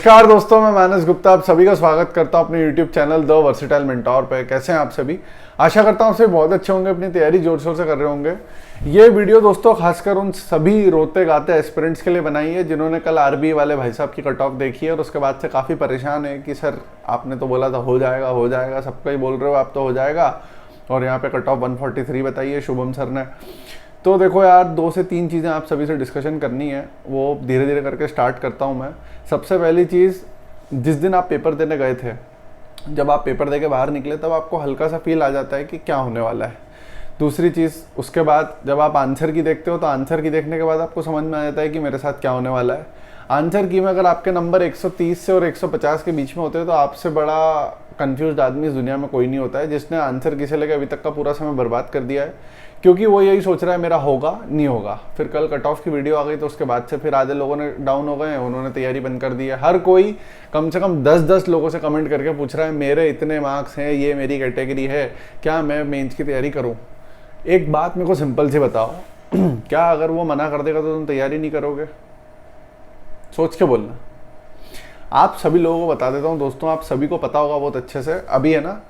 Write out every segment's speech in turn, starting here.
नमस्कार दोस्तों, मैं मानस गुप्ता आप सभी का स्वागत करता हूं अपने YouTube channel the versatile mentor पे। कैसे हैं आप सभी? आशा करता हूं आप सभी बहुत अच्छे होंगे, अपनी तैयारी जोर शोर से कर रहे होंगे। ये वीडियो दोस्तों खासकर उन सभी रोते गाते एस्पिरेंट्स के लिए बनाई है जिन्होंने कल आरबी वाले भाई साहब की कट ऑफ देखी है और उसके बाद से काफ़ी परेशान है कि सर आपने तो बोला था हो जाएगा, सबका ही बोल रहे हो आप तो हो जाएगा, और यहाँ पे कट ऑफ 143 बताई है शुभम सर ने। तो देखो यार, 2 से 3 चीज़ें आप सभी से डिस्कशन करनी है, वो धीरे धीरे करके स्टार्ट करता हूँ मैं। सबसे पहली चीज़, जिस दिन आप पेपर देने गए थे, जब आप पेपर दे के बाहर निकले तब आपको हल्का सा फील आ जाता है कि क्या होने वाला है। दूसरी चीज़, उसके बाद जब आप आंसर की देखते हो तो आंसर की देखने के बाद आपको समझ में आ जाता है कि मेरे साथ क्या होने वाला है। आंसर की में अगर आपके नंबर 130 से और 150 के बीच में होते हैं तो आपसे बड़ा कंफ्यूज्ड आदमी इस दुनिया में कोई नहीं होता है जिसने आंसर की से लेकर अभी तक का पूरा समय बर्बाद कर दिया है, क्योंकि वो यही सोच रहा है मेरा होगा नहीं होगा। फिर कल कट ऑफ की वीडियो आ गई तो उसके बाद से फिर आधे लोगों ने डाउन हो गए हैं, उन्होंने तैयारी बंद कर दी है। हर कोई कम से कम 10-10 लोगों से कमेंट करके पूछ रहा है मेरे इतने मार्क्स हैं, ये मेरी कैटेगरी है, क्या मैं मेंस की तैयारी करूं? एक बात मेरे को सिंपल सी बताओ क्या अगर वो मना कर देगा तो तुम तैयारी नहीं करोगे? सोच के बोलना। आप सभी लोगों को बता देता हूँ दोस्तों, आप सभी को पता होगा बहुत अच्छे से, अभी है ना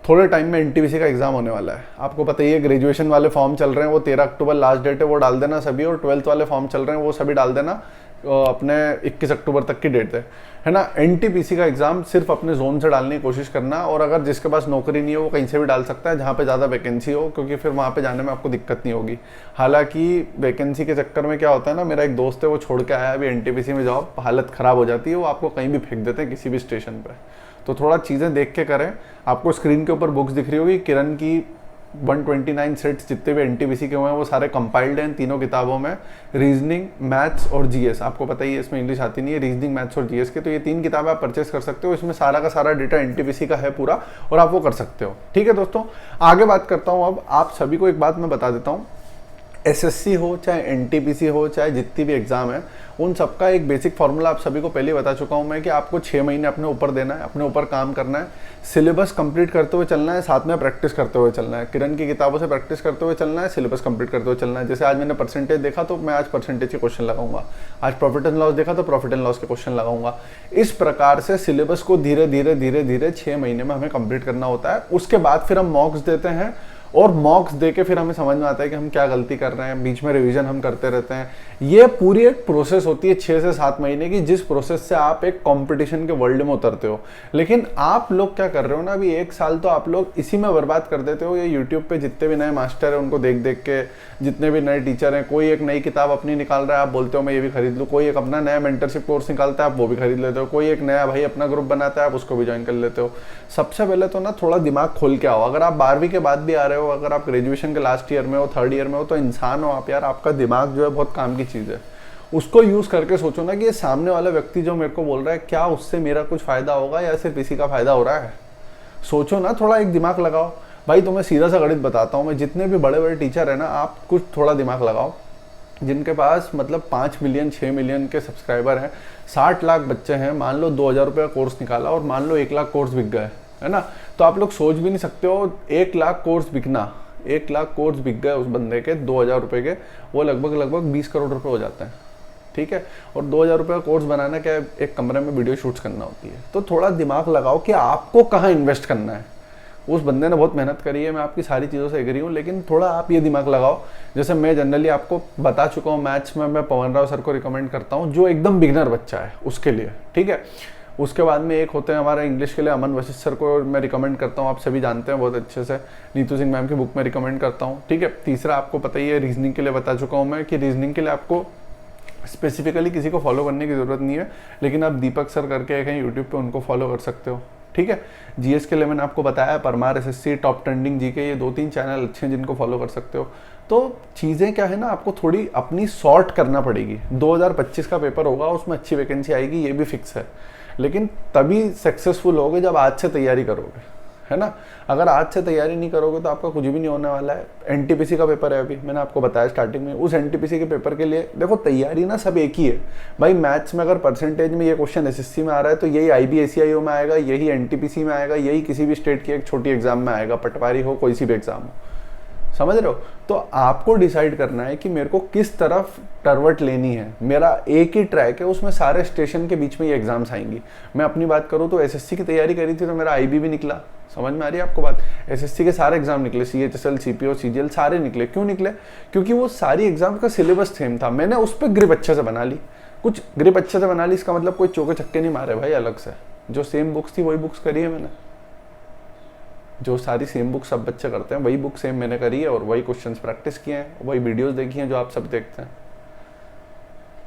थोड़े टाइम में एनटीपीसी का एग्जाम होने वाला है। आपको पता ही है, ग्रेजुएशन वाले फॉर्म चल रहे हैं, वो 13 अक्टूबर लास्ट डेट है, वो डाल देना सभी, और 12th वाले फॉर्म चल रहे हैं वो सभी डाल देना, अपने 21 अक्टूबर तक की डेट है ना। एनटीपीसी का एग्जाम सिर्फ अपने जोन से डालने की कोशिश करना, और अगर जिसके पास नौकरी नहीं है वो कहीं से भी डाल सकता है जहाँ पे ज़्यादा वैकेंसी हो, क्योंकि फिर वहाँ पे जाने में आपको दिक्कत नहीं होगी। हालांकि वैकेंसी के चक्कर में क्या होता है ना, मेरा एक दोस्त है वो छोड़ के आया अभी एनटीपीसी में जॉब, हालत ख़राब हो जाती है, वो आपको कहीं भी फेंक देते हैं किसी भी स्टेशन पर। तो थोड़ा चीज़ें देख के करें। आपको स्क्रीन के ऊपर बुक्स दिख रही होगी, किरण की 129 सेट्स जितने भी एनटीपीसी के हुए हैं वो सारे कंपाइल्ड हैं तीनों किताबों में, रीजनिंग, मैथ्स और जीएस। आपको पता ही है इसमें इंग्लिश आती नहीं है, रीजनिंग, मैथ्स और जीएस के, तो ये 3 किताबें आप परचेस कर सकते हो। इसमें सारा का सारा डेटा एनटीपीसी का है पूरा, और आप वो कर सकते हो। ठीक है दोस्तों, आगे बात करता हूँ। अब आप सभी को एक बात मैं बता देता हूँ, एसएससी हो चाहे एनटीपीसी हो चाहे जितनी भी एग्जाम है, उन सबका एक बेसिक फार्मूला आप सभी को पहले बता चुका हूं मैं कि आपको 6 महीने अपने ऊपर देना है, अपने ऊपर काम करना है, सिलेबस कंप्लीट करते हुए चलना है, साथ में प्रैक्टिस करते हुए चलना है। किरण की किताबों से प्रैक्टिस करते हुए चलना है, सिलेबस कंप्लीट करते हुए चलना है। जैसे आज मैंने परसेंटेज देखा तो मैं आज परसेंटेज के क्वेश्चन लगाऊंगा, आज प्रॉफिट एंड लॉस देखा तो प्रॉफिट एंड लॉस के क्वेश्चन लगाऊंगा। इस प्रकार से सिलेबस को धीरे धीरे 6 महीने में हमें कंप्लीट करना होता है। उसके बाद फिर हम मॉक्स देते हैं, और मॉक्स देके फिर हमें समझ में आता है कि हम क्या गलती कर रहे हैं, बीच में रिवीजन हम करते रहते हैं। ये पूरी एक प्रोसेस होती है 6 से 7 महीने की, जिस प्रोसेस से आप एक कंपटीशन के वर्ल्ड में उतरते हो। लेकिन आप लोग क्या कर रहे हो ना, अभी 1 साल तो आप लोग इसी में बर्बाद कर देते हो। ये यूट्यूब पे जितने भी नए मास्टर हैं उनको देख देख के, जितने भी नए टीचर हैं, कोई एक नई किताब अपनी निकाल रहा है, आप बोलते हो मैं ये भी खरीद लूँ। कोई एक अपना नया मेंटरशिप कोर्स निकालता है, आप वो भी खरीद लेते हो। कोई एक नया भाई अपना ग्रुप बनाता है, आप उसको भी ज्वाइन कर लेते हो। सबसे पहले तो ना थोड़ा दिमाग खोल के आओ। अगर आप 12वीं के बाद भी आ रहे हो, अगर आप ग्रेजुएशन के लास्ट ईयर में हो, 3rd ईयर में हो, तो इंसान हो आप यार, आपका दिमाग जो है बहुत काम की चीज़ है। उसको यूज़ करके सोचो ना कि ये सामने वाला व्यक्ति जो मेरे को बोल रहा है, क्या उससे मेरा कुछ फ़ायदा होगा या सिर्फ इसी का फ़ायदा हो रहा है। सोचो ना, थोड़ा एक दिमाग लगाओ। भाई तुम्हें सीधा सा गणित बताता हूँ मैं, जितने भी बड़े बड़े टीचर है ना, आप कुछ थोड़ा दिमाग लगाओ, जिनके पास मतलब 5 मिलियन 6 मिलियन के सब्सक्राइबर हैं, 60 लाख बच्चे हैं, मान लो 2000 रुपये का कोर्स निकाला और मान लो 1 लाख कोर्स बिक गए, है ना। तो आप लोग सोच भी नहीं सकते हो 1 लाख कोर्स बिकना, 1 लाख कोर्स बिक गए उस बंदे के 2000 रुपये के, वो लगभग 20 करोड़ रुपये हो जाते हैं। ठीक है, और 2000 रुपये का कोर्स बनाना क्या है, एक कमरे में वीडियो शूट्स करना होती है। तो थोड़ा दिमाग लगाओ कि आपको कहाँ इन्वेस्ट करना है। उस बंदे ने बहुत मेहनत करी है, मैं आपकी सारी चीज़ों से एग्री हूँ, लेकिन थोड़ा आप ये दिमाग लगाओ। जैसे मैं जनरली आपको बता चुका हूँ, मैथ्स में मैं पवन राव सर को रिकमेंड करता हूँ, जो एकदम बिगनर बच्चा है उसके लिए। ठीक है, उसके बाद में एक होते हैं हमारे इंग्लिश के लिए अमन वशिष्ठ सर को मैं रिकमेंड करता हूँ, आप सभी जानते हैं बहुत अच्छे से। नीतू सिंह मैम की बुक में रिकमेंड करता हूँ। ठीक है, तीसरा आपको पता ही है, रीजनिंग के लिए बता चुका हूँ मैं कि रीजनिंग के लिए आपको स्पेसिफिकली किसी को फॉलो करने की ज़रूरत नहीं है, लेकिन आप दीपक सर करके कहीं यूट्यूब पे उनको फॉलो कर सकते हो। ठीक है, जीएस के लिए मैंने आपको बताया, Parmar, SSC, top trending GK, ये 2-3 चैनल अच्छे हैं जिनको फॉलो कर सकते हो। तो चीज़ें क्या है ना, आपको थोड़ी अपनी सॉर्ट करना पड़ेगी। 2025 का पेपर होगा, उसमें अच्छी वैकेंसी आएगी, ये भी फिक्स है, लेकिन तभी सक्सेसफुल होगे जब आज से तैयारी करोगे, है ना। अगर आज से तैयारी नहीं करोगे तो आपका कुछ भी नहीं होने वाला है। एनटीपीसी का पेपर है, अभी मैंने आपको बताया स्टार्टिंग में, उस एनटीपीसी के पेपर के लिए देखो तैयारी ना सब एक ही है भाई। मैथ्स में अगर परसेंटेज में ये क्वेश्चन एसएससी में आ रहा है तो यही आईबीएसईआईओ में आएगा, यही एनटीपीसी में आएगा, यही किसी भी स्टेट की एक छोटी एग्जाम में आएगा, पटवारी हो कोई सी भी एग्जाम हो। समझ रहे हो? तो आपको डिसाइड करना है कि मेरे को किस तरफ टर्वट लेनी है। मेरा एक ही ट्रैक है, उसमें सारे स्टेशन के बीच में ये एग्जाम्स आएंगी। मैं अपनी बात करूँ तो एसएससी की तैयारी करी थी तो मेरा आईबी भी निकला। समझ में आ रही है आपको बात? एसएससी के सारे एग्जाम निकले, सीएचएसएल, सीपीओ, सीजीएल सारे निकले। क्यों निकले? क्योंकि वो सारी एग्जाम का सिलेबस सेम था। मैंने उस पर ग्रिप अच्छे से बना ली, कुछ ग्रिप अच्छे से बना ली, इसका मतलब कोई चौके छक्के नहीं मारे भाई अलग से। जो सेम बुक्स थी वही बुक्स करी है मैंने, जो सारी सेम बुक सब बच्चे करते हैं वही बुक सेम मैंने करी है और वही क्वेश्चंस प्रैक्टिस किए हैं, वही वीडियोस देखी हैं जो आप सब देखते हैं।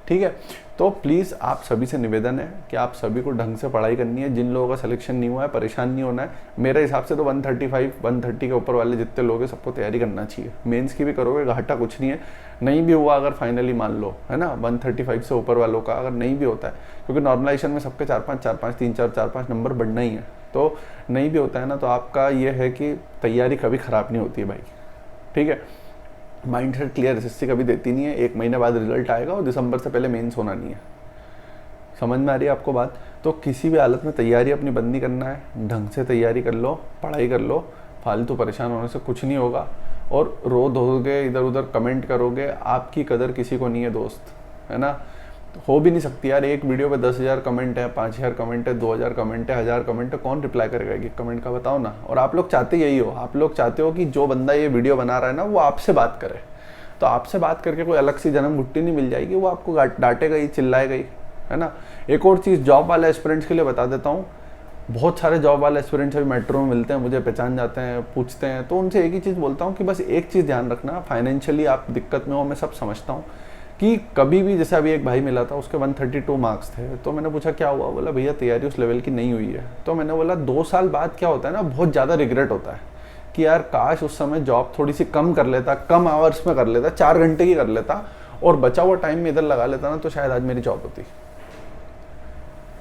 ठीक है, तो प्लीज़ आप सभी से निवेदन है कि आप सभी को ढंग से पढ़ाई करनी है। जिन लोगों का सिलेक्शन नहीं हुआ है परेशान नहीं होना है। मेरे हिसाब से तो 135 130 के ऊपर वाले जितने लोग हैं सबको तैयारी करना चाहिए। मेंस की भी करोगे घाटा कुछ नहीं है। नहीं भी हुआ अगर फाइनली मान लो, है ना, 135 से ऊपर वालों का अगर नहीं भी होता है, क्योंकि नॉर्मलाइजेशन में सबके 4-5 3-4 नंबर बढ़ना ही है, तो नहीं भी होता है ना, तो आपका ये है कि तैयारी कभी ख़राब नहीं होती है भाई। ठीक है, माइंड सेट क्लियर एसएससी कभी देती नहीं है। 1 महीने बाद रिजल्ट आएगा और दिसंबर से पहले मेंस होना नहीं है। समझ में आ रही है आपको बात? तो किसी भी हालत में तैयारी अपनी बंद नहीं करना है। ढंग से तैयारी कर लो, पढ़ाई कर लो, फालतू परेशान होने से कुछ नहीं होगा। और रो धोगे, इधर उधर कमेंट करोगे, आपकी कदर किसी को नहीं है दोस्त, है ना। हो भी नहीं सकती यार। एक वीडियो पे 10,000 कमेंट है, 5,000 कमेंट है, 2,000 कमेंट है, 1,000 कमेंट है, कौन रिप्लाई करेगा एक कमेंट का? बताओ ना। और आप लोग चाहते यही हो, आप लोग चाहते हो कि जो बंदा ये वीडियो बना रहा है ना वो आपसे बात करे। तो आपसे बात करके कोई अलग सी जन्म घुट्टी नहीं मिल जाएगी, वो आपको डांटेगा ही, चिल्लाएगा ही, है ना। एक और चीज़ जॉब वाले एस्पिरेंट्स के लिए बता देता हूँ। बहुत सारे जॉब वाले एस्पिरेंट्स अभी मेट्रो में मिलते हैं, मुझे पहचान जाते हैं, पूछते हैं, तो उनसे एक ही चीज़ बोलता हूँ कि बस एक चीज़ ध्यान रखना, फाइनेंशियली आप दिक्कत में हो, मैं सब समझता हूँ, कि कभी भी, जैसे अभी एक भाई मिला था उसके 132 मार्क्स थे, तो मैंने पूछा क्या हुआ? बोला भैया तैयारी उस लेवल की नहीं हुई है। तो मैंने बोला 2 साल बाद क्या होता है ना, बहुत ज़्यादा रिग्रेट होता है कि यार काश उस समय जॉब थोड़ी सी कम कर लेता, कम आवर्स में कर लेता, 4 घंटे की कर लेता और बचा हुआ टाइम में इधर लगा लेता ना, तो शायद आज मेरी जॉब होती।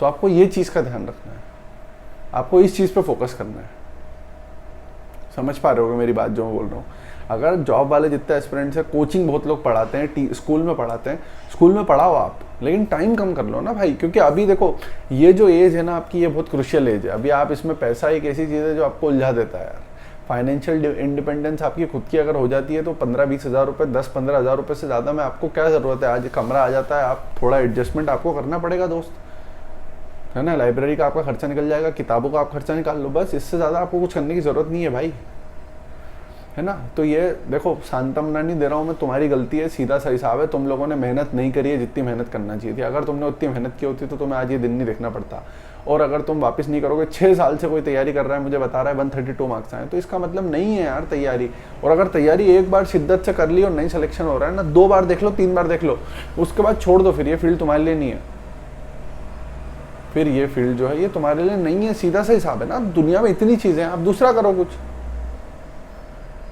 तो आपको ये चीज़ का ध्यान रखना है, आपको इस चीज़ पे फोकस करना है। समझ पा रहे होगे मेरी बात जो मैं बोल रहा हूँ? अगर जॉब वाले जितने एस्पिरेंट्स हैं, कोचिंग बहुत लोग पढ़ाते हैं, स्कूल में पढ़ाते हैं, स्कूल में पढ़ाओ आप, लेकिन टाइम कम कर लो ना भाई। क्योंकि अभी देखो ये जो एज है ना आपकी, ये बहुत क्रुशियल एज है। अभी आप इसमें, पैसा एक ऐसी चीज़ है जो आपको उलझा देता है यार। फाइनेंशियल इंडिपेंडेंस आपकी खुद की अगर हो जाती है तो 15-20 हज़ार रुपये, 10-15 हज़ार रुपये से ज़्यादा में आपको क्या ज़रूरत है? आज कमरा आ जाता है, आप थोड़ा एडजस्टमेंट आपको करना पड़ेगा दोस्त, है ना। लाइब्रेरी का आपका खर्चा निकल जाएगा, किताबों का आप खर्चा निकाल लो, बस। इससे ज़्यादा आपको कुछ करने की ज़रूरत नहीं है भाई, है ना। तो ये देखो, सांत्वना नहीं दे रहा हूँ मैं, तुम्हारी गलती है, सीधा सा हिसाब है। तुम लोगों ने मेहनत नहीं करी है जितनी मेहनत करना चाहिए थी। अगर तुमने उतनी मेहनत की होती तो तुम्हें आज ये दिन नहीं देखना पड़ता। और अगर तुम वापस नहीं करोगे, 6 साल से कोई तैयारी कर रहा है, मुझे बता रहा है 132 मार्क्स आए, तो इसका मतलब नहीं है यार तैयारी। और अगर तैयारी एक बार शिद्दत से कर ली और नहीं सिलेक्शन हो रहा है ना, 2 बार देख लो, 3 बार देख लो, उसके बाद छोड़ दो। फिर ये फील्ड तुम्हारे लिए नहीं है, फिर ये फील्ड जो है ये तुम्हारे लिए नहीं है। सीधा सा हिसाब है ना, दुनिया में इतनी चीज़ें हैं, आप दूसरा करो कुछ।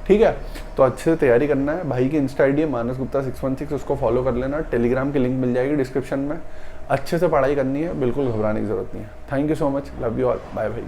ठीक है, तो अच्छे से तैयारी करना है। भाई की इंस्टा आईडी है मानस गुप्ता 616, उसको फॉलो कर लेना। टेलीग्राम की लिंक मिल जाएगी डिस्क्रिप्शन में। अच्छे से पढ़ाई करनी है, बिल्कुल घबराने की जरूरत नहीं है। Thank you so much, love you all, bye भाई।